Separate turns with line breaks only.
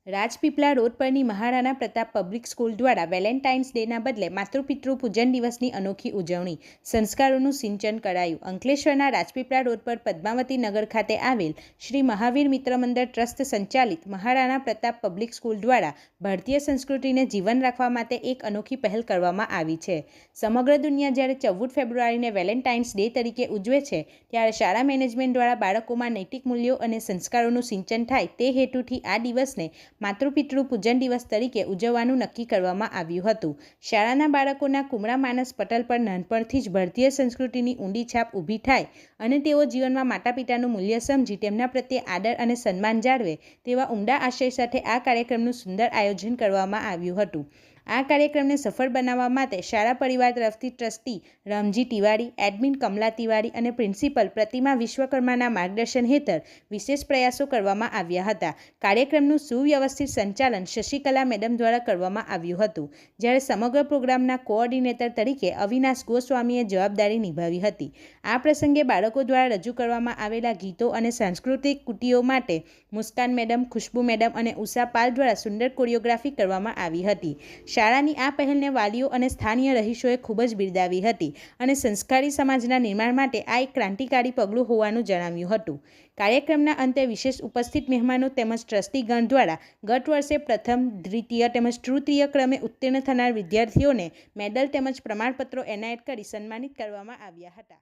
Rajpipla road પરની Maharana Pratap public school દ્વારા Valentine's ડેના બદલે માતૃપિતૃ પૂજન દિવસની અનોખી ઉજવણી, સંસ્કારોનું સિંચન કરાયું. અંકલેશ્વરના રાજપીપળા રોડ પર પદ્માવતી નગર ખાતે આવેલ શ્રી મહાવીર મિત્ર મંડળ ટ્રસ્ટ સંચાલિત મહારાણા પ્રતાપ પબ્લિક સ્કૂલ દ્વારા ભારતીય સંસ્કૃતિને જીવન રાખવા માટે એક અનોખી પહેલ કરવામાં આવી છે. સમગ્ર દુનિયા જ્યારે 14 ફેબ્રુઆરીને વેલેન્ટાઇન્સ ડે તરીકે ઉજવે છે, ત્યારે શાળા મેનેજમેન્ટ દ્વારા બાળકોમાં નૈતિક મૂલ્યો અને સંસ્કારોનું સિંચન થાય તે હેતુથી આ દિવસને માતૃપિતૃ પૂજન દિવસ તરીકે ઉજવવાનું નક્કી કરવામાં આવ્યું હતું. શાળાના બાળકોના કુમળા માનસ પટલ પર નાનપણથી જ ભારતીય સંસ્કૃતિની ઊંડી છાપ ઊભી થાય અને તેઓ જીવનમાં માતા પિતાનું મૂલ્ય સમજી તેમના પ્રત્યે આદર અને સન્માન જાળવે તેવા ઉમદા આશય સાથે આ કાર્યક્રમનું સુંદર આયોજન કરવામાં આવ્યું હતું. આ કાર્યક્રમને સફળ બનાવવા માટે શાળા પરિવાર તરફથી ટ્રસ્ટી રામજી તિવારી, એડમિન કમલા તિવારી અને પ્રિન્સિપલ પ્રતિમા વિશ્વકર્માના માર્ગદર્શન હેઠળ વિશેષ પ્રયાસો કરવામાં આવ્યા હતા. કાર્યક્રમનું સુવ્યવસ્થિત સંચાલન શશિકલા મેડમ દ્વારા કરવામાં આવ્યું હતું, જ્યારે સમગ્ર પ્રોગ્રામના કોઓર્ડિનેટર તરીકે અવિનાશ ગોસ્વામીએ જવાબદારી નિભાવી હતી. આ પ્રસંગે બાળકો દ્વારા રજૂ કરવામાં આવેલા ગીતો અને સાંસ્કૃતિક કૃતિઓ માટે મુસ્કાન મેડમ, ખુશ્બુ મેડમ અને ઉષા પાલ દ્વારા સુંદર કોરિયોગ્રાફી કરવામાં આવી હતી. શાળાની આ પહેલને વાલીઓ અને સ્થાનિય રહીશોએ ખૂબ જ બિરદાવી હતી અને સંસ્કારી સમાજના નિર્માણ માટે આ એક ક્રાંતિકારી પગલું હોવાનું જણાવ્યું હતું. કાર્યક્રમના અંતે વિશેષ ઉપસ્થિત મહેમાનો તેમજ ટ્રસ્ટીગણ દ્વારા ગત વર્ષે પ્રથમ, દ્વિતીય તેમજ તૃતીય ક્રમે ઉત્તીર્ણ થનાર વિદ્યાર્થીઓને મેડલ તેમજ પ્રમાણપત્રો એનાયત કરી સન્માનિત કરવામાં આવ્યા હતા.